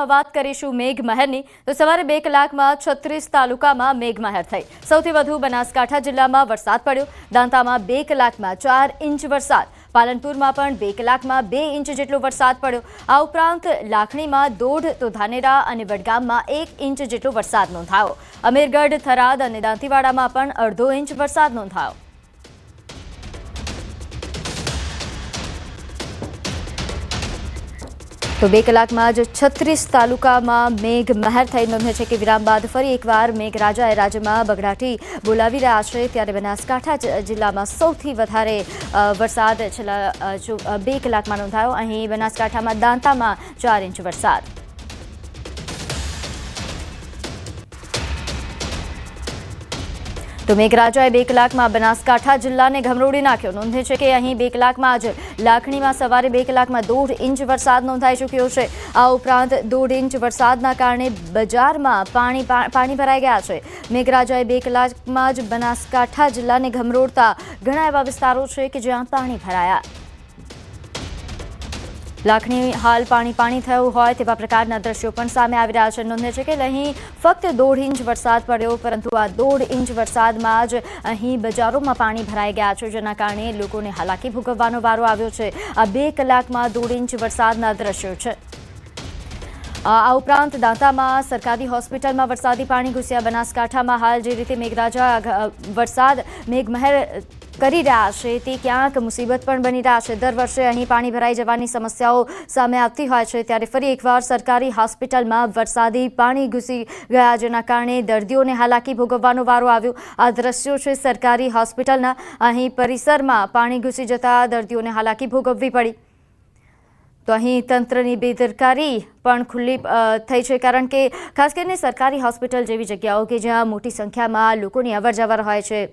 વાત કરીશું મેઘમહેરની તો સવારે 2 કલાકમાં 36 તાલુકામાં મેઘમહેર થઈ। સૌથી વધુ બનાસકાંઠા જિલ્લામાં વરસાદ પડ્યો। દાંતામાં 2 કલાકમાં 4 ઇંચ વરસાદ, પાલનપુરમાં પણ 2 કલાકમાં 2 ઇંચ જેટલો વરસાદ પડ્યો। આ ઉપરાંત લાખણીમાં 1.5 તો ધાનેરા અને વડગામમાં 1 ઇંચ જેટલો વરસાદ નોંધાયો। અમીરગઢ, થરાદ અને દાંતીવાડામાં પણ 1/2 ઇંચ વરસાદ નોંધાયો। તો 2 કલાકમાં જ 36 તાલુકામાં મેઘમહેર થઈ। નોંધે છે કે વિરામ બાદ ફરી એકવાર મેઘરાજાએ રાજ્યમાં બગડાટી બોલાવી રહ્યા છે, ત્યારે બનાસકાંઠા જિલ્લામાં સૌથી વધારે વરસાદ છેલ્લા 2 કલાકમાં નોંધાયો। અહીં બનાસકાંઠામાં દાંતામાં 4 ઇંચ વરસાદ। તો મેઘરાજાએ 2 કલાકમાં બનાસકાંઠા જિલ્લાને ઘમરોડી નાખ્યો। નોંધે છે કે અહીં 2 કલાકમાં જ લાખણીમાં સવારે 2 કલાકમાં 1.5 ઇંચ વરસાદ નોંધાઈ ચૂક્યો છે। આ ઉપરાંત 1.5 ઇંચ વરસાદના કારણે બજારમાં પાણી ભરાઈ ગયા છે। મેઘરાજાએ 2 કલાકમાં જ બનાસકાંઠા જિલ્લાને ઘમરોડતા ઘણા એવા વિસ્તારો છે કે જ્યાં પાણી ભરાયા। લાખણી હાલ પાણી થયું હોય તેવા પ્રકારના દ્રશ્યો પણ સામે આવી રહ્યા છે। નોંધે છે કે અહીં ફક્ત 1.5 ઇંચ વરસાદ પડ્યો, પરંતુ આ 1.5 ઇંચ વરસાદમાં જ અહીં બજારોમાં પાણી ભરાઈ ગયા છે, જેના કારણે લોકોને હાલાકી ભોગવવાનો વારો આવ્યો છે। આ 2 કલાકમાં 1.5 ઇંચ વરસાદના દ્રશ્યો છે। આ ઉપરાંત દાંતામાં સરકારી હોસ્પિટલમાં વરસાદી પાણી ઘૂસ્યા। બનાસકાંઠામાં હાલ જે રીતે મેઘરાજા વરસાદ મેઘમહેર કરી રહ્યા છે તે ક્યાંક મુસીબત પણ બની રહ્યા છે। દર વર્ષે અહીં પાણી ભરાઈ જવાની સમસ્યાઓ સામે આવતી હોય છે, ત્યારે ફરી એકવાર સરકારી હોસ્પિટલમાં વરસાદી પાણી ઘૂસી ગયા, જેના કારણે દર્દીઓને હાલાકી ભોગવવાનો વારો આવ્યો। આ દ્રશ્યો છે સરકારી હોસ્પિટલના। અહીં પરિસરમાં પાણી ઘૂસી જતા દર્દીઓને હાલાકી ભોગવવી પડી। તો અહીં તંત્રની બેદરકારી પણ ખુલ્લી થઈ છે, કારણ કે ખાસ કરીને સરકારી હોસ્પિટલ જેવી જગ્યાઓ કે જ્યાં મોટી સંખ્યામાં લોકોની અવરજવર હોય છે,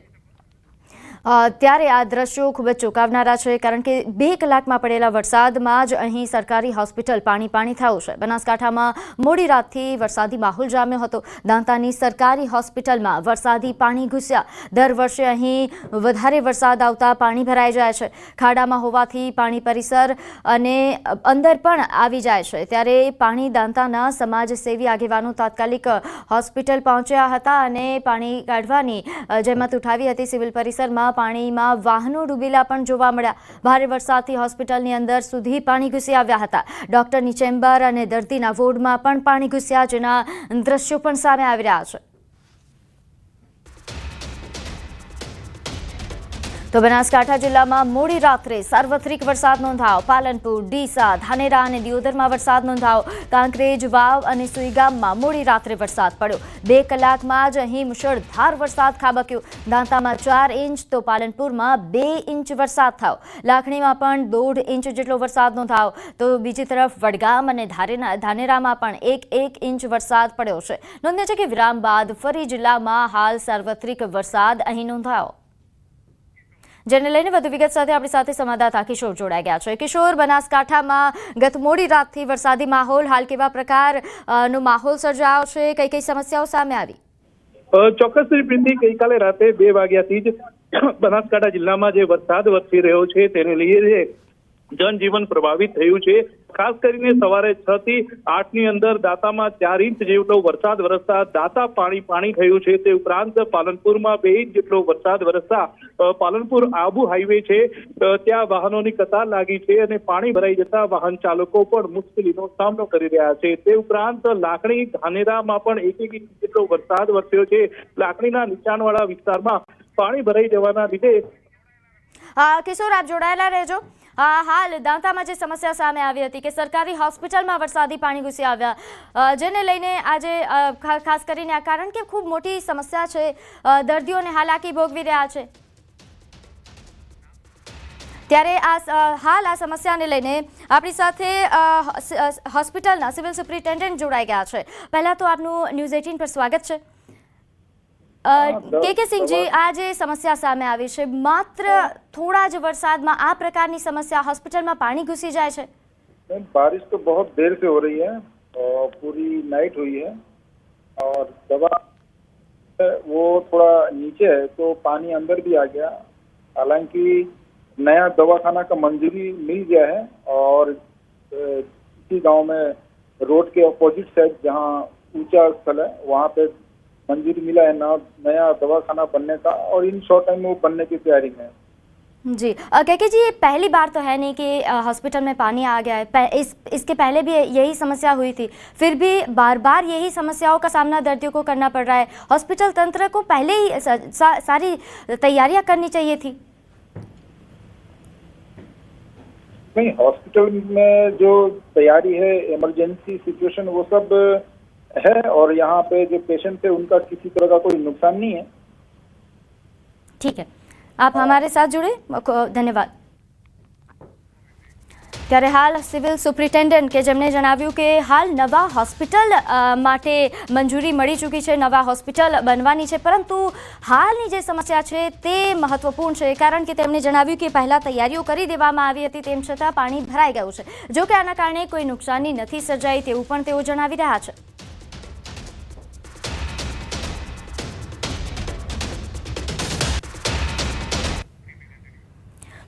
ત્યારે આ દ્રશ્યો ખૂબ જ ચોંકાવનારા છે, કારણ કે 2 કલાકમાં પડેલા વરસાદમાં જ અહીં સરકારી હોસ્પિટલ પાણી થયું છે। બનાસકાંઠામાં મોડી રાતથી વરસાદી માહોલ જામ્યો હતો। દાંતાની સરકારી હોસ્પિટલમાં વરસાદી પાણી ઘૂસ્યા। દર વર્ષે અહીં વધારે વરસાદ આવતા પાણી ભરાઈ જાય છે। ખાડામાં હોવાથી પાણી પરિસર અને અંદર પણ આવી જાય છે, ત્યારે પાણી દાંતાના સમાજસેવી આગેવાનો તાત્કાલિક હોસ્પિટલ પહોંચ્યા હતા અને પાણી કાઢવાની જહેમત ઉઠાવી હતી। સિવિલ પરિસરમાં પાણીમાં વાહનો ડૂબેલા પણ જોવા મળ્યા। ભારે વરસાદથી હોસ્પિટલની અંદર સુધી પાણી ઘૂસી આવ્યા હતા। ડોક્ટરની ચેમ્બર અને દર્દીના વોર્ડમાં પણ પાણી ઘૂસ્યા, જેના દ્રશ્યો પણ સામે આવી રહ્યા છે। તો બનાસકાંઠા જિલ્લામાં મોડી રાત્રે સાર્વત્રિક વરસાદ નોંધાયો। પાલનપુર, ડીસા, ધાનેરા અને દિયોદરમાં વરસાદ નોંધાયો। કાંકરેજ, વાવ અને સુઈગામમાં મોડી રાત્રે વરસાદ પડ્યો। 2 કલાકમાં જ અહીં મુશળધાર વરસાદ ખાબક્યો। દાંતામાં 4 ઇંચ તો પાલનપુરમાં 2 ઇંચ વરસાદ થયો। લાખણીમાં પણ 1.5 ઇંચ જેટલો વરસાદ નોંધાયો। તો બીજી તરફ વડગામ અને ધાનેરામાં પણ 1 ઇંચ વરસાદ પડ્યો છે। નોંધે છે કે વિરામ બાદ ફરી જિલ્લામાં હાલ સાર્વત્રિક વરસાદ અહીં નોંધાયો। જેને લઈને વધુ વિગત સાથે આપણી સાથે સંવાદદાતા કિશોર જોડાઈ ગયા છે। કિશોર, બનાસકાંઠામાં ગત મોડી રાતથી વરસાદી માહોલ, હાલ કેવા પ્રકારનો માહોલ સર્જાયો છે? કઈ સમસ્યાઓ સામે આવી? ચોક્કસ રીતે ગઈકાલે રાતે 2 વાગ્યાથી જ બનાસકાંઠા જિલ્લામાં જે વરસાદ વરસી રહ્યો છે તેને લઈને જનજીવન પ્રભાવિત થયું છે। ખાસ કરીને સવારે 6 થી 8 ની અંદર દાંતામાં 4 ઇંચ જેટલો વરસાદ વરસતા દાંતા પાણી થયું છે। તે ઉપરાંત પાલનપુરમાં 2 ઇંચ જેટલો વરસાદ વરસતા પાલનપુર આબુ હાઈવે છે ત્યાં વાહનોની કતાર લાગી છે અને પાણી ભરાઈ જતા વાહન ચાલકો પણ મુશ્કેલીનો સામનો કરી રહ્યા છે। તે ઉપરાંત લાખણી, ધાનેરામાં પણ 1 ઇંચ જેટલો વરસાદ વરસ્યો છે। લાખણીના નીચાણવાળા વિસ્તારમાં પાણી ભરાઈ જવાના લીધે કિશોર, આપ જોડાયેલા રહેજો। હાલ દાંતામાં જે સમસ્યા સામે આવી હતી કે સરકારી હોસ્પિટલમાં વરસાદી પાણી ઘૂસી આવ્યા, જેને લઈને આજે ખાસ કરીને આ કારણ કે ખૂબ મોટી સમસ્યા છે, દર્દીઓને હાલાકી ભોગવી રહ્યા છે, ત્યારે હાલ આ સમસ્યાને લઈને આપણી સાથે હોસ્પિટલના સિવિલ સુપ્રિન્ટેન્ડન્ટ જોડાઈ ગયા છે। પહેલા તો આપનું ન્યૂઝ 18 પર સ્વાગત છે। કે સિંહજી, આ જે સમસ્યા સામે આવી છે, માત્ર થોડા જ વરસાદમાં આ પ્રકારની સમસ્યા, હોસ્પિટલમાં પાણી घुसी જાય છે? बारिश तो बहुत देर से हो रही है और पूरी नाइट हुई है और दवा वो थोड़ा नीचे है तो पानी अंदर भी आ गया। हालांकि नया दवाखाना का मंजूरी मिल गया है और इसी गांव में रोड के अपोजिट साइड जहाँ ऊंचा स्थल है वहाँ पे मंजूरी मिला है नया दवाखाना बनने का, और इन शॉर्ट टाइम में वो बनने की तैयारी में है। जी केके जी, ये पहली बार तो है नहीं कि हॉस्पिटल में पानी आ गया है। इसके पहले भी यही समस्या हुई थी, फिर भी बार बार यही समस्याओं का सामना दर्दियों को करना पड़ रहा है। हॉस्पिटल तंत्र को पहले ही सारी तैयारियां करनी चाहिए थी। नहीं, हॉस्पिटल में जो तैयारी है, इमरजेंसी सिचुएशन वो सब है, और यहाँ पे जो पेशेंट है उनका किसी तरह का कोई नुकसान नहीं है। ठीक है, आप हमारे साथ जुड़े, धन्यवाद। ત્યારે હાલ સિવિલ સુપ્રિન્ટેન્ડન્ટ કે જેમણે જણાવ્યું કે હાલ નવા હોસ્પિટલ માટે મંજૂરી મળી ચૂકી છે, નવા હોસ્પિટલ બનવાની છે, પરંતુ હાલની જે સમસ્યા છે તે મહત્વપૂર્ણ છે, કારણ કે તેમણે જણાવ્યું કે પહેલાં તૈયારીઓ કરી દેવામાં આવી હતી, તેમ છતાં પાણી ભરાઈ ગયું છે। જો કે આના કારણે કોઈ નુકસાની નથી સર્જાઈ તેવું પણ તેઓ જણાવી રહ્યા છે।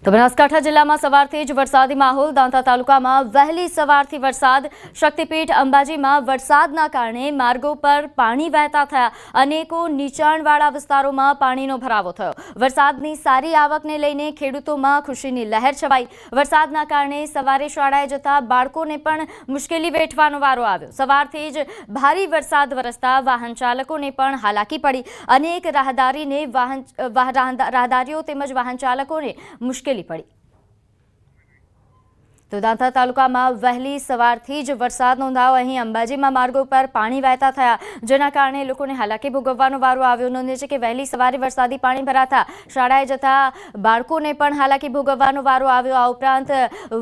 તો બનાસકાંઠા જિલ્લામાં સવારથી જ વરસાદી માહોલ। દાંતા તાલુકામાં વહેલી સવારથી વરસાદ। શક્તિપીઠ અંબાજીમાં વરસાદના કારણે માર્ગો પર પાણી વહેતા થયા। અનેકો નીચાણવાળા વિસ્તારોમાં પાણીનો ભરાવો થયો। વરસાદની સારી આવકને લઈને ખેડૂતોમાં ખુશીની લહેર છવાઈ। વરસાદના કારણે સવારે શાળાએ જતા બાળકોને પણ મુશ્કેલી વેઠવાનો વારો આવ્યો। સવારથી જ ભારે વરસાદ વરસતા વાહન ચાલકોને પણ હાલાકી પડી। અનેક રાહદારીઓ તેમજ વાહન ચાલકોને મુશ્કેલી પડી। તો દાંતા તાલુકામાં વહેલી સવારથી જ વરસાદ નોંધાયો। અહીં અંબાજીમાં માર્ગો પર પાણી વહેતા થયા, જેના કારણે લોકોને હાલાકી ભોગવવાનો વારો આવ્યો। નોંધે છે કે વહેલી સવારે વરસાદી પાણી ભરાતા શાળાએ જતા બાળકોને પણ હાલાકી ભોગવવાનો વારો આવ્યો। આ ઉપરાંત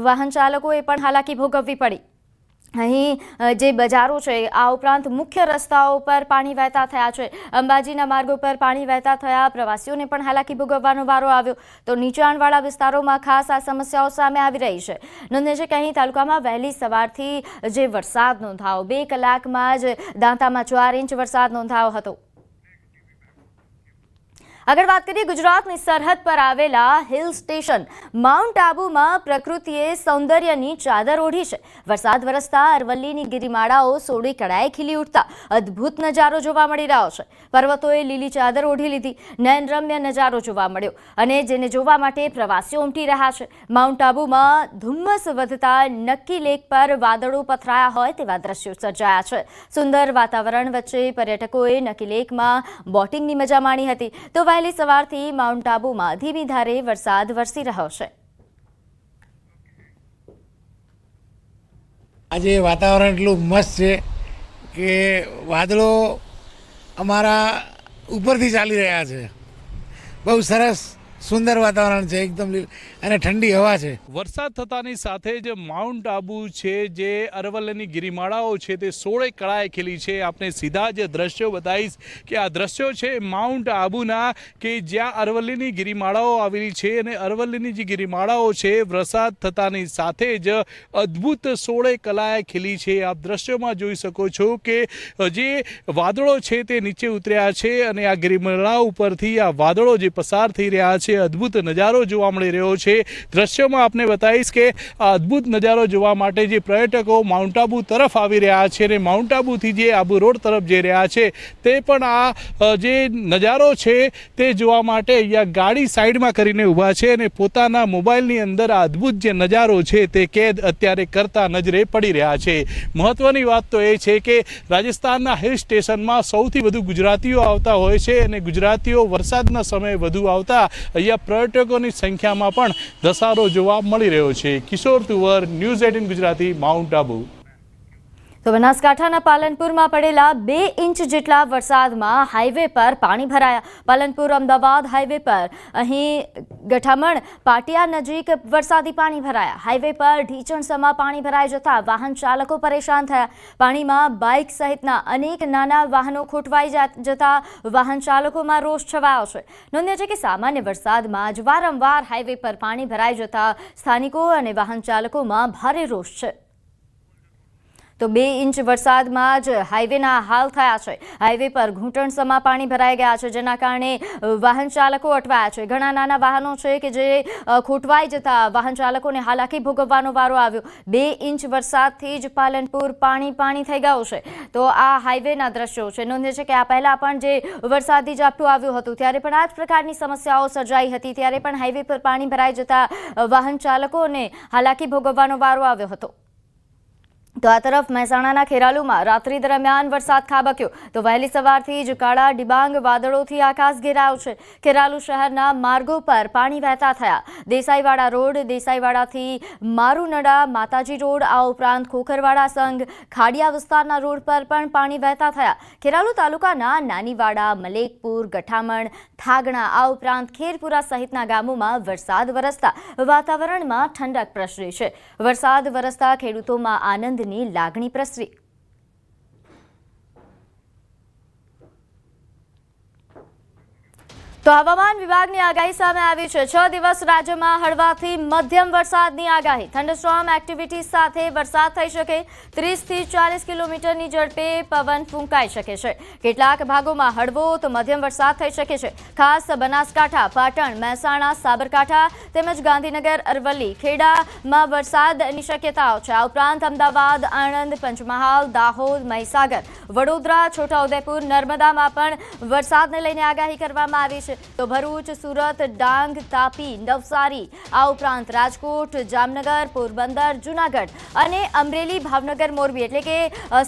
વાહન ચાલકોએ પણ હાલાકી ભોગવવી પડી। અહીં જે બજારો છે, આ ઉપરાંત મુખ્ય રસ્તાઓ પર પાણી વહેતા થયા છે। અંબાજીના માર્ગો પર પાણી વહેતા થયા, પ્રવાસીઓને પણ હાલાકી ભોગવવાનો વારો આવ્યો। તો નીચાણવાળા વિસ્તારોમાં ખાસ આ સમસ્યાઓ સામે આવી રહી છે। નોંધે છે કે અહીં તાલુકામાં વહેલી સવારથી જે વરસાદ નોંધાયો, 2 કલાકમાં જ દાંતામાં 4 ઇંચ વરસાદ નોંધાયો હતો। આગળ વાત કરીએ ગુજરાતની સરહદ પર આવેલા હિલ સ્ટેશન માઉન્ટ આબુમાં પ્રકૃતિએ સૌંદર્યની ચાદર ઓઢી છે। વરસાદ વરસતા અરવલ્લીની ગિરિમાળાઓ સોળે કળાએ ખીલી ઉઠતા અદ્ભુત નજારો જોવા મળી રહ્યો છે। પર્વતોએ લીલી ચાદર ઓઢી લીધી, નયનરમ્ય નજારો જોવા મળ્યો, અને જેને જોવા માટે પ્રવાસીઓ ઉમટી રહ્યા છે। માઉન્ટ આબુમાં ધુમ્મસ વધતા નક્કી લેક પર વાદળો પથરાયા હોય તેવા દ્રશ્યો સર્જાયા છે। સુંદર વાતાવરણ વચ્ચે પર્યટકોએ નક્કી લેકમાં બોટિંગની મજા માણી હતી। તો વહેલી સવારથી માઉન્ટ આબુમાં ધીમી ધારે વરસાદ વરસી રહ્યો છે। આજે વાતાવરણ એટલું મસ્ત છે કે વાદળો અમારા ઉપરથી ચાલી રહ્યા છે। બહુ સરસ સુંદર વાતાવરણ છે, એકદમ અને ઠંડી હવા છે। વરસાદ થતાની સાથે જ માઉન્ટ આબુ છે, જે અરવલ્લીની ગિરિમાળાઓ છે તે સોળે કળાએ ખીલી છે। આપણે સીધા જ દ્રશ્યો બતાવીશ કે આ દ્રશ્યો છે માઉન્ટ આબુના, કે જ્યાં અરવલ્લીની ગિરિમાળાઓ આવેલી છે, અને અરવલ્લીની જે ગિરિમાળાઓ છે વરસાદ થતાની સાથે જ અદ્ભુત સોળે કળાએ ખીલી છે। આપ દ્રશ્યોમાં જોઈ શકો છો કે જે વાદળો છે તે નીચે ઉતર્યા છે, અને આ ગિરિમાળાઓ ઉપરથી આ વાદળો જે પસાર થઈ રહ્યા છે, અદ્ભુત નજારો જોવા મળી રહ્યો છે। દ્રશ્યોમાં આપને બતાવીશ કે આ અદ્ભુત નજારો જોવા માટે જે પર્યટકો માઉન્ટ આબુ તરફ આવી રહ્યા છે, અને માઉન્ટ આબુથી જે આબુ રોડ તરફ જઈ રહ્યા છે, તે પણ આ જે નજારો છે તે જોવા માટે અહીંયા ગાડી સાઈડમાં કરીને ઊભા છે, અને પોતાના મોબાઈલની અંદર આ અદ્ભુત જે નજારો છે તે કેદ અત્યારે કરતા નજરે પડી રહ્યા છે। મહત્વની વાત તો એ છે કે રાજસ્થાનના હિલ સ્ટેશનમાં સૌથી વધુ ગુજરાતીઓ આવતા હોય છે, અને ગુજરાતીઓ વરસાદના સમયે વધુ આવતા અહીંયા પર્યટકોની સંખ્યામાં પણ ધસારો જોવા મળી રહ્યો છે। કિશોર તુવર, ન્યૂઝ 18 ગુજરાતી, માઉન્ટ આબુ। તો બનાસકાંઠાના પાલનપુરમાં પડેલા 2 ઇંચ જેટલા વરસાદમાં હાઈવે પર પાણી ભરાયા। પાલનપુર અમદાવાદ હાઈવે પર અહીં ગઠામણ પાટિયા નજીક વરસાદી પાણી ભરાયા। હાઈવે પર ઢીચણસમાં પાણી ભરાઈ જતા વાહન ચાલકો પરેશાન થયા। પાણીમાં બાઇક સહિતના અનેક નાના વાહનો ખોટવાઈ જતા વાહન ચાલકોમાં રોષ છવાયો છે। નોંધ્ય છે કે સામાન્ય વરસાદમાં જ વારંવાર હાઈવે પર પાણી ભરાઈ જતા સ્થાનિકો અને વાહન ચાલકોમાં ભારે રોષ છે। તો 2 ઇંચ વરસાદમાં જ હાઈવેના હાલ થયા છે. હાઈવે પર ઘૂંટણસમાં પાણી ભરાઈ ગયા છે, જેના કારણે વાહન ચાલકો અટવાયા છે. ઘણા નાના વાહનો છે કે જે ખોટવાઈ જતા વાહન ચાલકોને હાલાકી ભોગવવાનો વારો આવ્યો. 2 ઇંચ વરસાદથી જ પાલનપુર પાણી થઈ ગયું છે. તો આ હાઈવેના દ્રશ્યો છે. નોંધે છે કે આ પહેલા પણ જે વરસાદી ઝાપટું આવ્યું હતું ત્યારે પણ આ જ પ્રકારની સમસ્યાઓ સર્જાઈ હતી. ત્યારે પણ હાઈવે પર પાણી ભરાઈ જતા વાહન ચાલકોને હાલાકી ભોગવવાનો વારો આવ્યો હતો. તો આ તરફ મહેસાણાના ખેરાલુમાં રાત્રિ દરમિયાન વરસાદ ખાબક્યો. તો વહેલી સવારથી જ કાળા ડિબાંગ વાદળોથી આકાશ ઘેરાયું છે. ખેરાલુ શહેરના માર્ગો પર પાણી વહેતા થયા. દેસાઈવાડા રોડ, દેસાઈવાડાથી મારુનડા, માતાજી રોડ, આ ઉપરાંત ખોખરવાડા સંઘ, ખાડિયા વિસ્તારના રોડ પર પણ પાણી વહેતા થયા. ખેરાલુ તાલુકાના નાનીવાડા, મલેકપુર, ગઠામણ, થાગણા, આ ઉપરાંત ખેરપુરા સહિતના ગામોમાં વરસાદ વરસતા વાતાવરણમાં ઠંડક પ્રસરી છે. વરસાદ વરસતા ખેડૂતોમાં આનંદ ની લાગણી પ્રસરી. તો હવામાન વિભાગની આગાહી સામે આવી છે. 6 દિવસ રાજ્યમાં હળવાથી મધ્યમ વરસાદની આગાહી. થંડરસ્ટોર્મ એક્ટિવિટી સાથે વરસાદ થઈ શકે. 30 થી 40 કિલોમીટરની ઝડપે પવન ફૂંકાઈ શકે છે. કેટલાક ભાગોમાં હળવો તો મધ્યમ વરસાદ થઈ શકે છે. ખાસ બનાસકાંઠા, પાટણ, મહેસાણા, સાબરકાંઠા તેમજ ગાંધીનગર, અરવલ્લી, ખેડામાં વરસાદની શક્યતાઓ છે. આ ઉપરાંત અમદાવાદ, આણંદ, પંચમહાલ, દાહોદ, મહીસાગર, વડોદરા, છોટાઉદેપુર, નર્મદામાં પણ વરસાદને લઈને આગાહી કરવામાં આવી છે. તો ભરૂચ, સુરત, ડાંગ, તાપી, નવસારી, આ ઉપરાંત રાજકોટ, જામનગર, પોરબંદર, જૂનાગઢ અને અમરેલી, ભાવનગર, મોરબી એટલે કે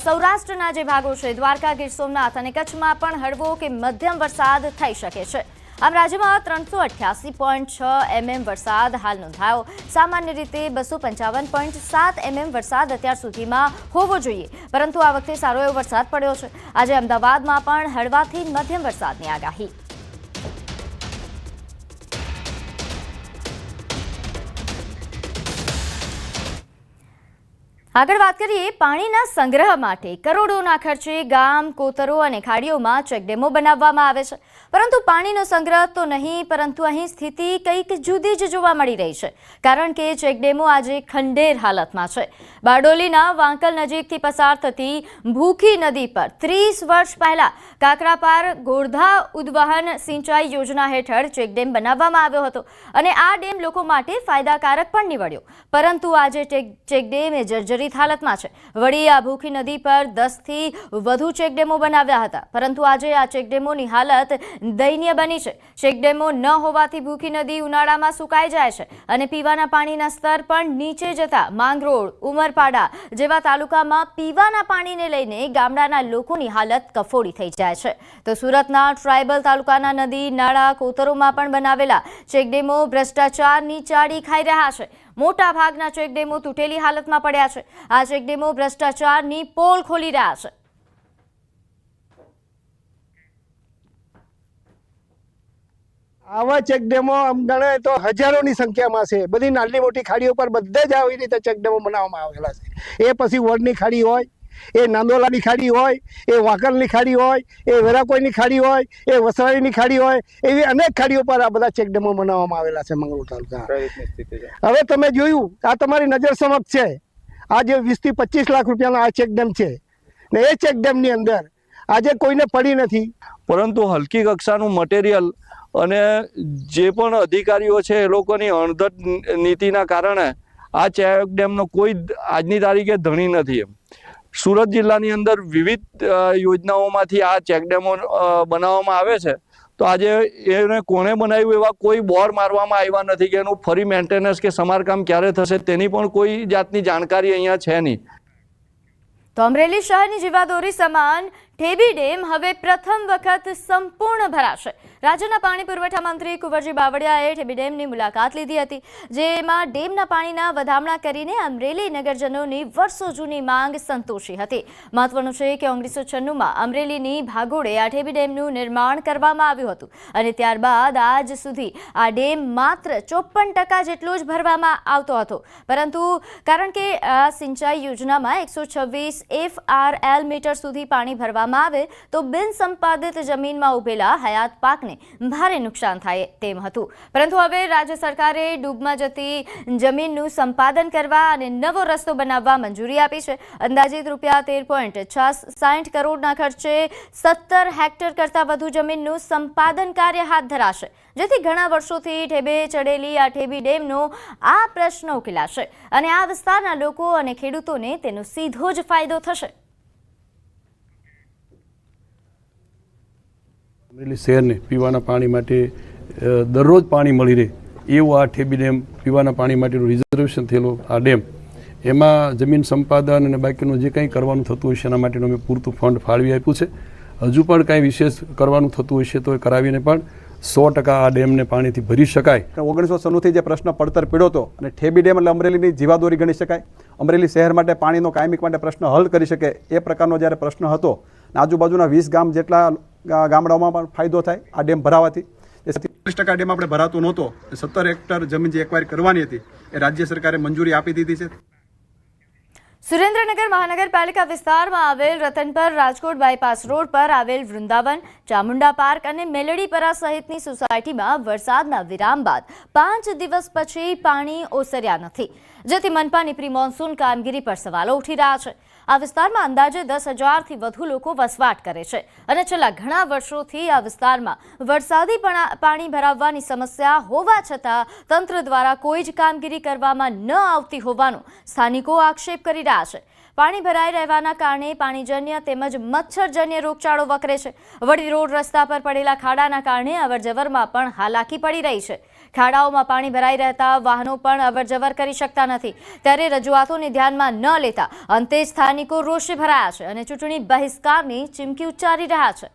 સૌરાષ્ટ્રના જે ભાગો છે, દ્વારકા, ગીર સોમનાથ અને કચ્છમાં પણ હળવો કે મધ્યમ વરસાદ થઈ શકે છે. આમ રાજ્યમાં 388.6 mm વરસાદ હાલ નોંધાયો. સામાન્ય રીતે 255.7 mm વરસાદ અત્યાર સુધીમાં હોવો જોઈએ, પરંતુ આ વખતે સારો એવો વરસાદ પડ્યો છે. આજે અમદાવાદમાં પણ હળવાથી મધ્યમ વરસાદની આગાહી. આગળ વાત કરીએ પાણીના સંગ્રહ માટે કરોડોના ખર્ચે ગામ, કોતરો અને ખાડીઓમાં ચેકડેમો બનાવવામાં આવે છે. પરંતુ પાણીનો સંગ્રહ તો નહીં, પરંતુ અહીં સ્થિતિ કંઈક જુદી જ જોવા મળી રહી છે. કારણ કે ચેકડેમો આજે ખંડેર હાલતમાં છે. બારડોલીના વાંકલ નજીકથી પસાર થતી ભૂખી નદી પર 30 વર્ષ પહેલા કાકરાપાર ગોરધા ઉદ્વહન સિંચાઈ યોજના હેઠળ ચેકડેમ બનાવવામાં આવ્યો હતો અને આ ડેમ લોકો માટે ફાયદાકારક પણ નીવડ્યો. પરંતુ આજે ચેકડેમ એ જર્જરિત હાલતમાં છે. વળી આ ભૂખી નદી પર 10 થી વધુ ચેકડેમો બનાવ્યા હતા, પરંતુ આજે આ ચેકડેમોની હાલત દયનીય બની છે. ચેકડેમો ન હોવાથી ભૂખી નદી ઉનાળામાં સુકાઈ જાય છે અને પીવાના પાણીના સ્તર પણ નીચે જતા માંગરોળ, ઉમરપાડા જેવા તાલુકામાં પીવાના પાણીને લઈને ગામડાના લોકોની હાલત કફોડી થઈ જાય છે. તો સુરતના ટ્રાયબલ તાલુકાના નદી, નાળા, કોતરોમાં પણ બનાવેલા ચેકડેમો ભ્રષ્ટાચારની ચાડી ખાઈ રહ્યા છે. મોટા ભાગના ચેકડેમો તૂટેલી હાલતમાં પડ્યા છે. આ ચેકડેમો ભ્રષ્ટાચારની પોલ ખોલી રહ્યા છે. આવા ચેકડેમો આમ ગણે તો હજારોની સંખ્યામાં છે. બધી નાની મોટી ખાડીઓ પર બધે જ આવી રીતે ચેકડેમો બનાવવામાં આવેલા છે. એ પછી વડની ખાડી હોય, એ નાંદોલાની ખાડી હોય, એ વાંકલની ખાડી હોય, એ વેરાકોઈની ખાડી હોય, એ વસરાઈની ખાડી હોય, એવી અનેક ખાડીઓ પર આ બધા ચેકડેમો બનાવવામાં આવેલા છે મંગળૂર તાલુકા. હવે તમે જોયું, આ તમારી નજર સમક્ષ છે, આ જે 20 થી 25 લાખ રૂપિયાનો આ ચેકડેમ છે ને એ ચેકડેમની અંદર આજે કોઈને પડી નથી. પરંતુ હલકી કક્ષાનું મટીરિયલ અને જે પણ અધિકારીઓ છે એ લોકોની અણધટ નીતિના કારણે આ ચેકડેમનો કોઈ આજની તારીખે ધણી નથી. સુરત જિલ્લાની અંદર વિવિધ યોજનાઓમાંથી આ ચેકડેમો બનાવવામાં આવે છે. તો આજે એને કોણે બનાવ્યું એવા કોઈ બોર મારવામાં આવ્યા નથી કે એનું ફરી મેન્ટેનન્સ કે સમારકામ ક્યારે થશે તેની પણ કોઈ જાતની જાણકારી અહીંયા છે નહીં. તો અમરેલી શહેરની જીવાદોરી સમાન ઠેબી ડેમ હવે પ્રથમ વખત સંપૂર્ણ ભરાશે. રાજ્યના પાણી પુરવઠા મંત્રી કુંવરજી બાવળિયાએ ઠેબી ડેમની મુલાકાત લીધી હતી, જેમાં ડેમના પાણીના વધામણા કરીને અમરેલી નગરજનોની વર્ષો જૂની માંગ સંતોષી હતી. મહત્વનું છે કે 1996માં અમરેલીની ભાગોળે આ ઠેબી ડેમનું નિર્માણ કરવામાં આવ્યું હતું અને ત્યારબાદ આજ સુધી આ ડેમ માત્ર 54% જેટલો જ ભરવામાં આવતો હતો. પરંતુ કારણ કે આ સિંચાઈ યોજનામાં 126 FRL મીટર સુધી પાણી ભરવા કરવામાં આવે તો બિનસંપાદિત જમીનમાં ઉભેલા હયાત પાકને ભારે નુકસાન થાય તેમ હતું, પરંતુ હવે રાજ્ય સરકારે ડૂબમાં જતી જમીનનું સંપાદન કરવા અને નવો રસ્તો બનાવવા મંજૂરી આપી છે. અંદાજિત રૂપિયા 13.60 કરોડના ખર્ચે 17 હેક્ટર કરતાં વધુ જમીનનું સંપાદન કાર્ય હાથ ધરાશે, જેથી ઘણા વર્ષોથી ઢેબે ચડેલી આ ઠેબી ડેમનો આ પ્રશ્ન ઉકેલાશે અને આ વિસ્તારના લોકો અને ખેડૂતોને તેનો સીધો જ ફાયદો થશે. અમરેલી શહેરને પીવાના પાણી માટે દરરોજ પાણી મળી રહે એવું આ ઠેબી ડેમ પીવાના પાણી માટેનું રિઝર્વેશન થયેલો આ ડેમ, એમાં જમીન સંપાદન અને બાકીનું જે કંઈ કરવાનું થતું હોય છે એના માટેનું અમે પૂરતું ફંડ ફાળવી આપ્યું છે. હજુ પણ કાંઈ વિશેષ કરવાનું થતું હોય છે તો એ કરાવીને પણ 100% આ ડેમને પાણીથી ભરી શકાય. 1990થી જે પ્રશ્ન પડતર પીડ્યો હતો અને ઠેબી ડેમ એટલે અમરેલીની જીવાદોરી ગણી શકાય, અમરેલી શહેર માટે પાણીનો કાયમિક માટે પ્રશ્ન હલ કરી શકે એ પ્રકારનો જ્યારે પ્રશ્ન હતો, આજુબાજુના 20 ગામ જેટલા ગામડાઓમાં પણ ફાયદો થાય આ ડેમ ભરાવાથી. 30% ડેમ આપણે ભરાતો નહોતો, 17 હેક્ટર જમીન જે એક્વાયર કરવાની હતી એ રાજ્ય સરકારે મંજૂરી આપી દીધી છે. સુરેન્દ્રનગર મહાનગરપાલિકા વિસ્તારમાં આવેલ રતનપર રાજકોટ બાયપાસ રોડ પર આવેલ વૃંદાવન, ચામુંડા પાર્ક અને મેલડીપરા સહિતની સોસાયટીમાં વરસાદના વિરામ બાદ 5 દિવસ પછી પાણી ઓસર્યા નથી, જેથી મનપાની પ્રી મોન્સૂન કામગીરી પર સવાલો ઉઠી રહ્યા છે. આ વિસ્તારમાં અંદાજે 10,000થી વધુ લોકો વસવાટ કરે છે અને છેલ્લા ઘણા વર્ષોથી આ વિસ્તારમાં વરસાદી પાણી ભરાવવાની સમસ્યા હોવા છતાં તંત્ર દ્વારા કોઈ જ કામગીરી કરવામાં ન આવતી હોવાનો સ્થાનિકો આક્ષેપ કરી રહ્યા છે. પાણી ભરાઈ રહેવાના કારણે પાણીજન્ય તેમજ મચ્છરજન્ય રોગચાળો વકરે છે. વડી રોડ રસ્તા પર પડેલા ખાડાના કારણે અવરજવરમાં પણ હાલાકી પડી રહી છે. ખાડાઓમાં પાણી ભરાઈ રહેતા વાહનો પણ અવરજવર કરી શકતા નથી, ત્યારે રજૂઆતોને ધ્યાનમાં ન લેતા અંતે સ્થાનિકો રોષે ભરાયા છે અને ચૂંટણી બહિષ્કારની ચીમકી ઉચ્ચારી રહ્યા છે.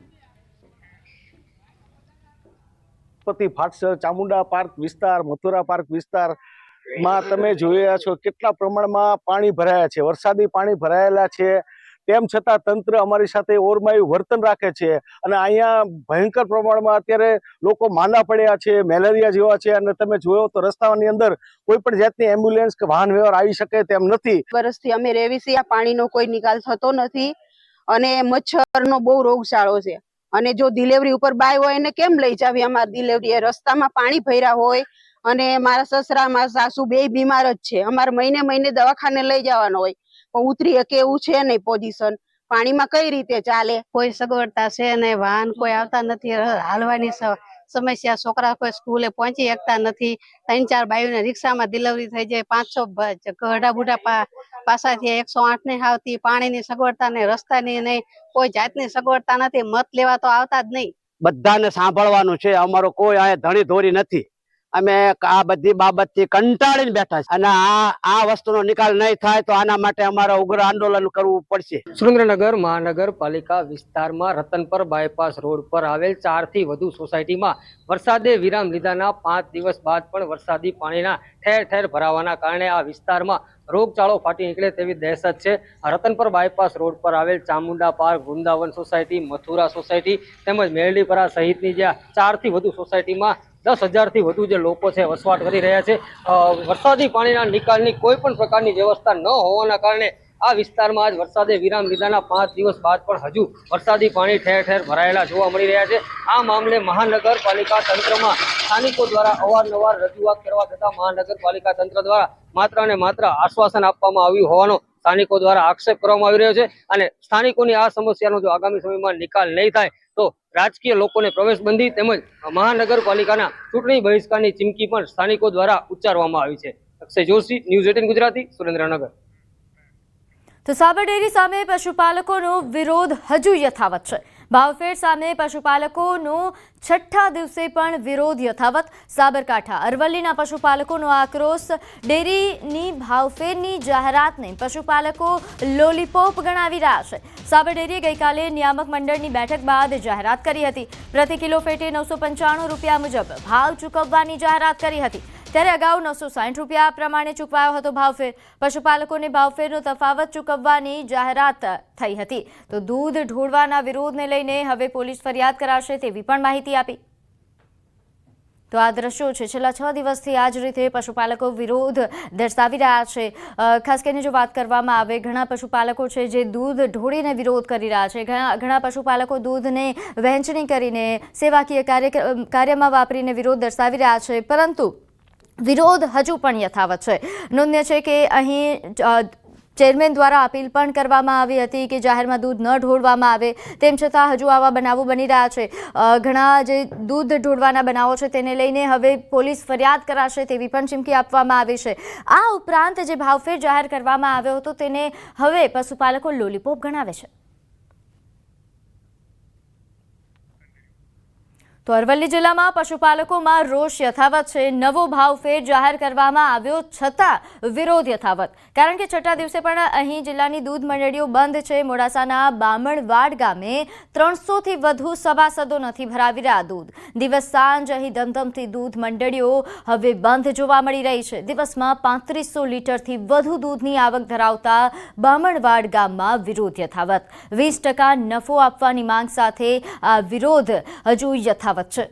ચામુંડા પાર્ક વિસ્તાર, મથુરા પાર્ક વિસ્તારમાં તમે જોઈ રહ્યા છો કેટલા પ્રમાણમાં પાણી ભરાયા છે, વરસાદી પાણી ભરાયેલા છે. તેમ છતાં તંત્ર અમારી સાથે ઓરમાયું વર્તન રાખે છે અને અહીંયા ભયંકર પ્રમાણમાં અત્યારે લોકો માંદા પડ્યા છે, મેલેરિયા જેવા છે. અને તમે જોયો તો રસ્તાની અંદર કોઈ પણ જાતની એમ્બ્યુલન્સ કે વાહન વ્યવહાર આવી શકે તેમ નથી. વર્ષથી અમે રહેવી છીએ, આ પાણીનો કોઈ નિકાલ થતો નથી અને મચ્છરનો બહુ રોગચાળો છે. અને જો ડિલિવરી ઉપર બાય હોય એને કેમ લઈ જાવી? અમારી ડિલિવરી રસ્તામાં પાણી ભર્યા હોય અને મારા સસરા મારા સાસુ બે બીમાર જ છે. અમારે મહિને દવાખાને લઈ જવાનો હોય પણ ઉતરી શકે એવું છે નહીં પોઝિશન. પાણીમાં કઈ રીતે ચાલે? કોઈ સગવડતા છે નહીં, વાહન કોઈ આવતા નથી, હાલવાની સમસ્યા, છોકરા કોઈ સ્કૂલે પહોંચી શકતા નથી. 3-4 બાયુને રિક્ષામાં ડિલિવરી થઈ જાય, 500 ગઢા બુઢા પાસાથી 108 નહીં આવતી, પાણીની સગવડતા નહીં, રસ્તાની નહીં, કોઈ જાતની સગવડતા નથી. મત લેવા તો આવતા જ નહીં. બધાને સાંભળવાનું છે, અમારો કોઈ આ ધણી ધોરી નથી. અમે આ બધી બાબતથી કંટાળીને બેઠા છે અને આ વસ્તુનો નિકાલ નહીં થાય તો આના માટે અમારે ઉગ્ર આંદોલન કરવું પડશે. સુરેન્દ્રનગર મહાનગરપાલિકા વિસ્તારમાં રતનપર બાયપાસ રોડ પર આવેલ 4 થી વધુ સોસાયટીમાં વરસાદે વિરામ લીધાના 5 દિવસ બાદ પણ વરસાદી પાણીના ઠેર ઠેર ભરાવાના કારણે આ વિસ્તારમાં રોગચાળો ફાટી નીકળે તેવી દહેશત છે. રતનપર બાયપાસ રોડ પર આવેલ Chamunda park, Vrindavan society, Mathura society તેમજ મેરડીપરા સહિતની જે 4 થી વધુ સોસાયટીમાં 10,000થી વધુ જે લોકો છે વસવાટ કરી રહ્યા છે. વરસાદી પાણીના નિકાલની કોઈ પણ પ્રકારની વ્યવસ્થા ન હોવાના કારણે આ વિસ્તારમાં આજ વરસાદે વિરામ લીધાના 5 દિવસ બાદ પણ હજુ વરસાદી પાણી ઠેર ઠેર ભરાયેલા જોવા મળી રહ્યા છે. આ મામલે મહાનગરપાલિકા તંત્રમાં સ્થાનિકો દ્વારા અવારનવાર રજૂઆત કરવા છતાં મહાનગરપાલિકા તંત્ર દ્વારા માત્ર અને માત્ર આશ્વાસન આપવામાં આવ્યું હોવાનો સ્થાનિકો દ્વારા આક્ષેપ કરવામાં આવી રહ્યો છે. અને સ્થાનિકોની આ સમસ્યાનો જો આગામી સમયમાં નિકાલ નહીં થાય તો રાજકીય લોકોને પ્રવેશબંધી તેમજ મહાનગરપાલિકાના ચૂંટણી બહિષ્કારની ચીમકી પણ સ્થાનિકો દ્વારા ઉચ્ચારવામાં આવી છે. અક્ષય જોશી, ન્યૂઝ 18 ગુજરાતી, સુરેન્દ્રનગર. તો સાબર ડેરી સામે પશુપાલકોનો વિરોધ હજુ યથાવત છે. ભાવફેર સામે પશુપાલકોનો 6થા દિવસે પણ વિરોધ યથાવત. સાબરકાંઠા અરવલ્લીના પશુપાલકોનો આક્રોશ. ડેરીની ભાવફેરની જાહેરાતને પશુપાલકો લોલીપોપ ગણાવી રહ્યા છે. સાબર ડેરીએ ગઈકાલે નિયામક મંડળની બેઠક બાદ જાહેરાત કરી હતી. પ્રતિ કિલો ફેટે 995 રૂપિયા મુજબ ભાવ ચૂકવવાની જાહેરાત કરી હતી, ત્યારે અગાઉ 960 રૂપિયા પ્રમાણે ચૂકવાયો હતો ભાવફેર. પશુપાલકોને ભાવફેરનો તફાવત ચૂકવવાની જાહેરાત થઈ હતી. તો દૂધ ઢોળવાના વિરોધને લઈને હવે પોલીસ ફરિયાદ કરાશે તેવી પણ માહિતી આપી. તો આ દ્રશ્યો છે છેલ્લા 6 દિવસથી આ જ રીતે પશુપાલકો વિરોધ દર્શાવી રહ્યા છે. ખાસ કરીને જો વાત કરવામાં આવે, ઘણા પશુપાલકો છે જે દૂધ ઢોળીને વિરોધ કરી રહ્યા છે. ઘણા પશુપાલકો દૂધને વહેંચણી કરીને સેવાકીય કાર્યમાં વાપરીને વિરોધ દર્શાવી રહ્યા છે, પરંતુ વિરોધ હજુ પણ યથાવત છે. નોંધ્ય છે કે અહીં ચેરમેન દ્વારા અપીલ પણ કરવામાં આવી હતી કે જાહેરમાં દૂધ ન ઢોળવામાં આવે, તેમ છતાં હજુ આવા બનાવો બની રહ્યા છે. ઘણા જે દૂધ ઢોળવાના બનાવો છે તેને લઈને હવે પોલીસ ફરિયાદ કરાશે તેવી પણ ચીમકી આપવામાં આવી છે. આ ઉપરાંત જે ભાવફેર જાહેર કરવામાં આવ્યો હતો તેને હવે પશુપાલકો લોલીપોપ ગણાવે છે. તો અરવલ્લી જિલ્લામાં પશુપાલકોમાં રોષ યથાવત છે. નવો ભાવફેર જાહેર કરવામાં આવ્યો છતાં વિરોધ યથાવત, કારણ કે 6ઠ્ઠા દિવસે પણ અહીં જિલ્લાની દૂધ મંડળીઓ બંધ છે. મોડાસાના બામણવાડ ગામે 300થી વધુ સભાસદો નથી ભરાવી રહ્યા દૂધ. દિવસ સાંજ અહીં ધમધમતી દૂધ મંડળીઓ હવે બંધ જોવા મળી રહી છે. દિવસમાં 3500 લીટરથી વધુ દૂધની આવક ધરાવતા બામણવાડ ગામમાં વિરોધ યથાવત. 20% નફો આપવાની માંગ સાથે આ વિરોધ હજુ યથાવત છે.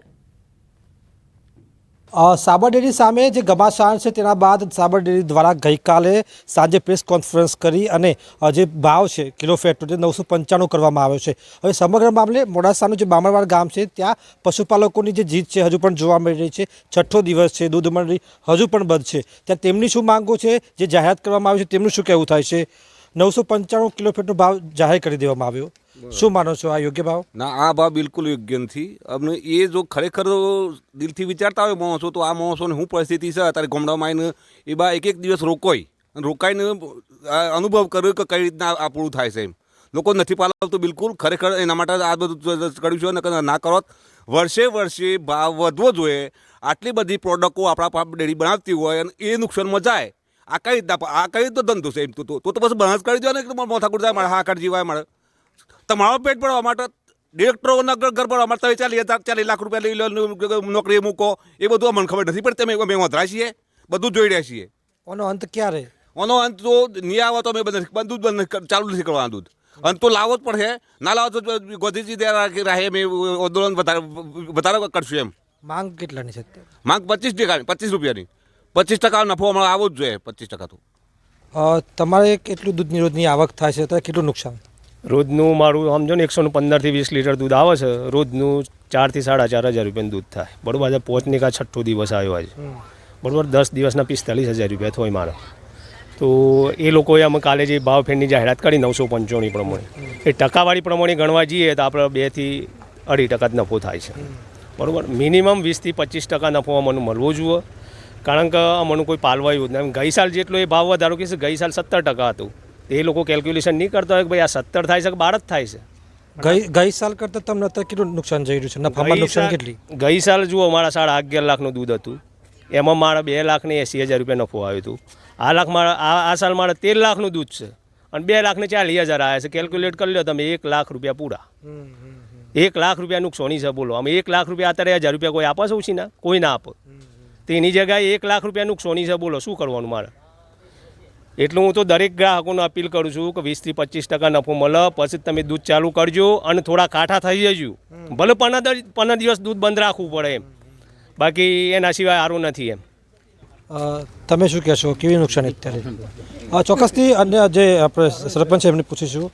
સાબર ડેરી સામે જે ઘમાસાણ છે તેના બાદ સાબર ડેરી દ્વારા ગઈકાલે સાંજે પ્રેસ કોન્ફરન્સ કરી અને જે ભાવ છે કિલો ફેટનો તે 995 કરવામાં આવ્યો છે. હવે સમગ્ર મામલે મોડાસાનું જે બામણવાડ ગામ છે ત્યાં પશુપાલકોની જે જીત છે હજુ પણ જોવા મળી રહી છે. 6ઠ્ઠો દિવસ છે, દૂધ મંડળી હજુ પણ બંધ છે. ત્યાં તેમની શું માંગો છે, જે જાહેરાત કરવામાં આવી છે તેમનું શું કહેવું થાય છે? 995 કિલો ફેટનો ભાવ જાહેર કરી દેવામાં આવ્યો, શું માનો છો, આ યોગ્ય ભાવ? ના, આ ભાવ બિલકુલ યોગ્ય નથી. અમને એ જો ખરેખર દિલથી વિચારતા હોય માણસો, તો આ માણસોને શું પરિસ્થિતિ છે અત્યારે ગામડામાં આવીને એ બા એક દિવસ રોકાઈને અનુભવ કર્યો કે કઈ રીતના આ પૂરું થાય છે. એમ લોકો નથી પાલવતું બિલકુલ. ખરેખર એના માટે આ બધું કર્યું છે. ના કરો, વર્ષે ભાવ વધવો જોઈએ. આટલી બધી પ્રોડક્ટો આપણા ડેરી બનાવતી હોય અને એ નુકસાનમાં જાય, આ કઈ રીતનો ધંધો છે? એમ તો પછી બનાસ કરી દો ને, મોથાકૂટ જાય મારે, હાકર જીવાય મારે. તમારો પેટ ભરવા માટે ડિરેક્ટરોના ઘર ભરવા માટે 40 લાખ રૂપિયા લઈ લો, નોકરી મૂકો, એ બધું અમને ખબર નથી પડતી. અમે વધરા છીએ, બધું જોઈ રહ્યા છીએ. આનો અંત ક્યારે? આનો અંત તો નહીં આવે તો અમે બધું ચાલુ નથી કરવાનું. દૂધ અંત તો લાવવો જ પડશે. ના લાવો તો ગોધીજી રાહે અમે આંદોલન વધારે કરશું. એમ માંગ કેટલાની છે? માંગ 25 રૂપિયાની. 25% નફો હમણાં આવવો જ જોઈએ. 25% તો તમારે કેટલું દૂધની રોજની આવક થાય છે, તો કેટલું નુકસાન? રોજનું મારું સમજો ને 115થી 20 લીટર દૂધ આવે છે. રોજનું 4 થી 4.5 હજાર રૂપિયાનું દૂધ થાય. બરાબર, આજે 5 કા 6ઠ્ઠો દિવસ આવ્યો આજે. બરાબર, 10 દિવસના 45,000 રૂપિયા થાય મારે. તો એ લોકોએ અમે કાલે જે ભાવ ફેરની જાહેરાત કરી 995 પ્રમાણે, એ ટકાવારી પ્રમાણે ગણવા જઈએ તો આપણે 2 થી 2.5% જ નફો થાય છે. બરાબર, મિનિમમ 20 થી 25% નફો અમને મળવો જોઈએ, કારણ કે અમને કોઈ પાલવાયું જ નહીં. ગઈ સાલ જેટલો એ ભાવ વધારો કે ગઈ સાલ 17% હતું. એ લોકો કેલ્ક્યુલેશન નહીં કરતા હોય કે ભાઈ આ 17 થાય છે કે 12 જ થાય છે. ગઈ સાલ કરતાં તમને અત્યારે કેટલું નુકસાન જઈ રહ્યું છે? નફામાં નુકસાન કેટલી? ગઈ સાલ જુઓ, મારા 11.5 લાખનું દૂધ હતું, એમાં મારા 2,80,000 રૂપિયા નફો આવ્યો હતું. આ સાલ મારે 13 લાખનું દૂધ છે અને 2,40,000 આવ્યા છે. કેલ્ક્યુલેટ કરી લો તમે, 1 લાખ રૂપિયા પૂરા. 1 લાખ રૂપિયા નુકસાની છે. બોલો, અમે 1 લાખ રૂપિયા અત્યારે 1,000 રૂપિયા કોઈ આપે છે ઓછી ના? કોઈ ના આપે. તેની જગ્યાએ 1 લાખ રૂપિયા નુકસાની છે. બોલો, શું કરવાનું મારે? એટલું હું તો દરેક ગ્રાહકોને અપીલ કરું છું કે 20 થી 25% નફો મળે પછી તમે દૂધ ચાલુ કરજો અને થોડા કાંઠા થઈ જજો. ભલે 15 દિવસ દૂધ બંધ રાખવું પડે એમ, બાકી એના સિવાય સારું નથી. એમ તમે શું કહેશો, કેવી નુકસાની અત્યારે? ચોક્કસથી અન્ય જે આપણે સરપંચ એમને પૂછીશું,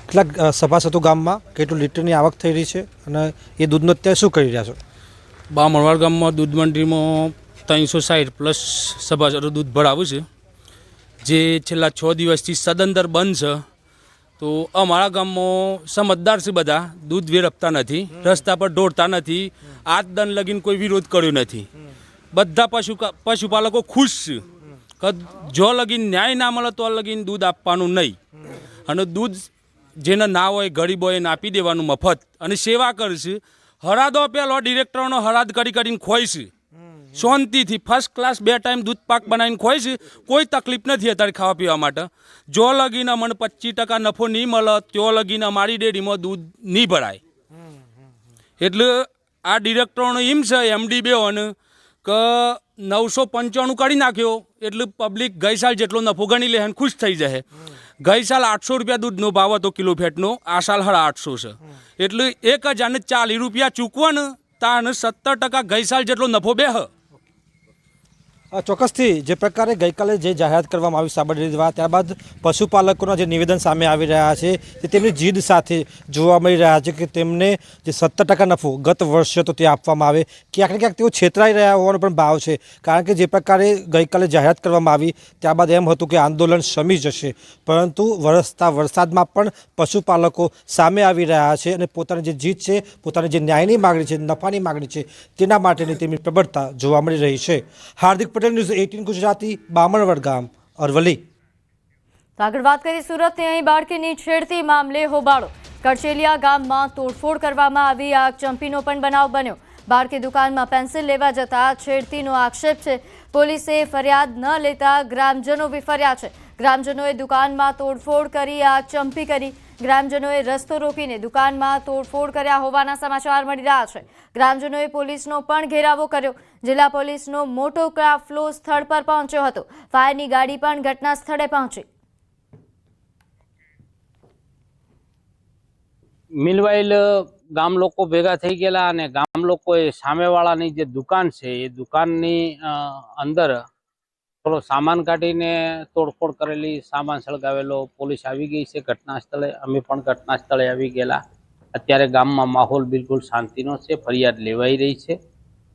કેટલાક સભાસદો ગામમાં કેટલું લીટરની આવક થઈ રહી છે અને એ દૂધનો અત્યારે શું કરી રહ્યા છો? બામણવાડ ગામમાં દૂધ મંડળીમાં 360 પ્લસ સભાસદો દૂધ ભરાવું છે, જે છેલ્લા 6 દિવસથી સદંતર બંધ છે. તો અમારા ગામમાં સમજદાર છે, બધા દૂધ વેરપતા નથી, રસ્તા પર દોડતા નથી, આજ દન લગીને કોઈ વિરોધ કર્યો નથી. બધા પશુપાલકો ખુશ છે કે જો લગીન ન્યાય ના મળે તો લગીન દૂધ આપવાનું નહીં, અને દૂધ જેને ના હોય ગરીબ હોય એને આપી દેવાનું મફત, અને સેવા કરશે. હરાદો પેલો ડિરેક્ટરનો હરાદ કરીને ખોય છે શાંતિથી, ફર્સ્ટ ક્લાસ 2 ટાઈમ દૂધ પાક બનાવીને ખોય છે. કોઈ તકલીફ નથી અત્યારે ખાવા પીવા માટે. જો લગીને મને 25% નફો નહીં મળે તો લગીને અમારી ડેરીમાં દૂધ નહીં ભરાય. એટલે આ ડિરેક્ટરનો એમ છે, MD બેઓને, કે 995 કરી નાખ્યો એટલે પબ્લિક ગઈ સાલ જેટલો નફો ગણી લે અને ખુશ થઈ જાય. ગઈ સાલ 800 રૂપિયા દૂધનો ભાવ હતો કિલો ફેટનો, આ સાલ 850 છે. એટલે 1,040 રૂપિયા ચૂકવો ને તાણ 70% ગઈ સાલ જેટલો નફો બેહ. ચોક્કસથી જે પ્રકારે ગઈકાલે જે જાહેરાત કરવામાં આવી સાબર ડેરી દ્વારા, ત્યારબાદ પશુપાલકોના જે નિવેદન સામે આવી રહ્યા છે તે તેમની જીદ સાથે જોવા મળી રહ્યા છે કે તેમને જે 70% નફો ગત વર્ષે હતો તે આપવામાં આવે. ક્યાંક ને ક્યાંક તેઓ છેતરાઈ રહ્યા હોવાનો પણ ભાવ છે, કારણ કે જે પ્રકારે ગઈકાલે જાહેરાત કરવામાં આવી ત્યારબાદ એમ હતું કે આંદોલન શમી જશે, પરંતુ વરસતા વરસાદમાં પણ પશુપાલકો સામે આવી રહ્યા છે અને પોતાની જે જીત છે, પોતાની જે ન્યાયની માગણી છે, નફાની માગણી છે, તેના માટેની તેમની પ્રબળતા જોવા મળી રહી છે. હાર્દિક પટેલ, ન્યૂઝ 18 ગુજરાતી, બામણવડ ગામ, અરવલ્લી. તો આગળ વાત કરીએ સુરતની. અહીં બાળકીની છેડતી મામલે હોબાળો. કરચેલિયા ગામમાં તોડફોડ કરવામાં આવી. આગચંપીનો પણ બનાવ બન્યો. બાળકી દુકાનમાં પેન્સિલ લેવા જતા છેડતીનો આક્ષેપ છે. પોલીસે ફરિયાદ ન લેતા ગ્રામજનો વિફર્યા છે. ગ્રામજનોએ દુકાનમાં તોડફોડ કરી આગચંપી કરી. ગ્રામજનોએ રસ્તો રોકીને દુકાનમાં તોડફોડ કર્યા હોવાના સમાચાર મળી રહ્યા છે. ગ્રામજનોએ પોલીસનો પણ ઘેરાવો કર્યો. જિલ્લા પોલીસનો મોટો કાફલો સ્થળ પર પહોંચ્યો હતો. ફાયરની ગાડી પણ ઘટના સ્થળે પહોંચી. મિલવાઇલ ગામ લોકો ભેગા થઈ ગયેલા અને ગામ લોકોએ સામેવાળાની જે દુકાન છે એ દુકાનની અંદર થોડો સામાન કાઢીને તોડફોડ કરેલી, સામાન સળગાવેલો. પોલીસ આવી ગઈ છે ઘટના સ્થળે. અમે પણ ઘટના સ્થળે આવી ગયેલા. અત્યારે ગામમાં માહોલ બિલકુલ શાંતિનો છે. ફરિયાદ લેવાઈ રહી છે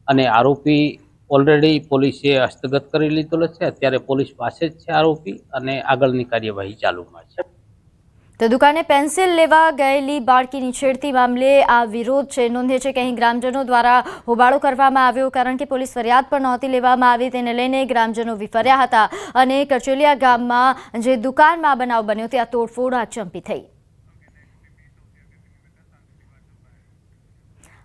અને આરોપી ઓલરેડી પોલીસે હસ્તગત કરી લીધેલો છે. અત્યારે પોલીસ પાસે જ છે આરોપી અને આગળની કાર્યવાહી ચાલુમાં છે. તો દુકાને પેન્સિલ લેવા ગયેલી બાળકીની છેડતી મામલે આ વિરોધ છે. નોંધે છે કે અહીં ગ્રામજનો દ્વારા હોબાળો કરવામાં આવ્યો, કારણ કે પોલીસ ફરિયાદ પણ નહોતી લેવામાં આવી. તેને લઈને ગ્રામજનો વિફર્યા હતા અને કરચેલિયા ગામમાં જે દુકાનમાં બનાવ બન્યો ત્યાં તોડફોડ આગચંપી થઈ.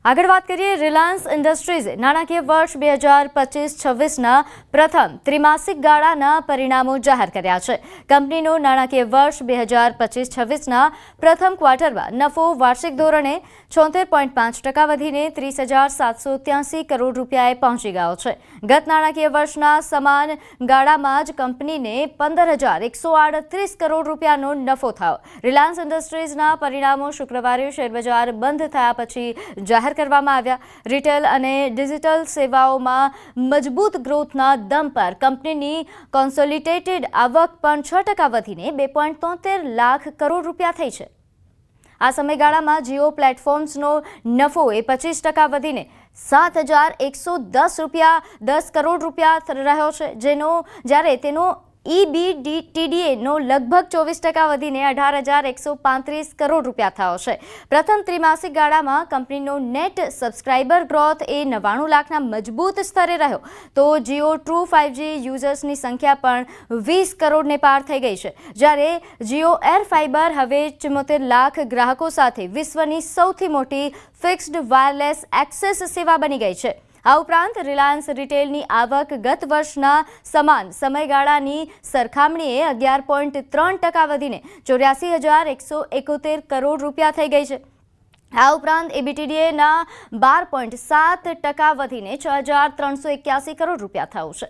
આગળ વાત કરીએ. રિલાયન્સ ઇન્ડસ્ટ્રીઝે નાણાકીય વર્ષ 2025-26ના પ્રથમ ત્રિમાસિક ગાળાના પરિણામો જાહેર કર્યા છે. કંપનીનો નાણાકીય વર્ષ 2025-26ના પ્રથમ ક્વાર્ટરમાં નફો વાર્ષિક ધોરણે 76.5% વધીને 30,783 કરોડ રૂપિયાએ પહોંચી ગયો છે. ગત નાણાકીય વર્ષના સમાન ગાળામાં જ કંપનીને 15,138 કરોડ રૂપિયાનો નફો થયો. રિલાયન્સ ઇન્ડસ્ટ્રીઝના પરિણામો શુક્રવારે શેરબજાર બંધ થયા પછી જાહેર કરવામાં આવ્યા. રિટેલ અને ડિજિટલ સેવાઓમાં મજબૂત ગ્રોથના દમ પર કંપનીની કોન્સોલિડેટેડ આવક પણ 6% વધીને 2.73 લાખ કરોડ રૂપિયા થઈ છે. આ સમયગાળામાં જીઓ પ્લેટફોર્મ્સનો નફો એ 25% વધીને 7,110 કરોડ રૂપિયા રહ્યો છે, જ્યારે તેનો EBITDAનો લગભગ 24% વધીને 18,135 કરોડ રૂપિયા થયો છે. પ્રથમ ત્રિમાસિક ગાળામાં કંપનીનો નેટ સબસ્ક્રાઇબર ગ્રોથ એ 99 લાખના મજબૂત સ્તરે રહ્યો. તો જીઓ ટ્રુ 5G યુઝર્સની સંખ્યા પણ 20 કરોડને પાર થઈ ગઈ છે, જ્યારે જીઓ એર ફાઇબર હવે 74 લાખ ગ્રાહકો સાથે વિશ્વની સૌથી મોટી ફિક્સ્ડ વાયરલેસ એક્સેસ સેવા બની ગઈ છે. આ ઉપરાંત રિલાયન્સ રિટેલની આવક ગત વર્ષના સમાન સમયગાળાની સરખામણીએ 11.3% વધીને 84,171 કરોડ રૂપિયા થઈ ગઈ છે. આ ઉપરાંત EBITDA ના 12.7% વધીને 6,381 કરોડ રૂપિયા થયું છે.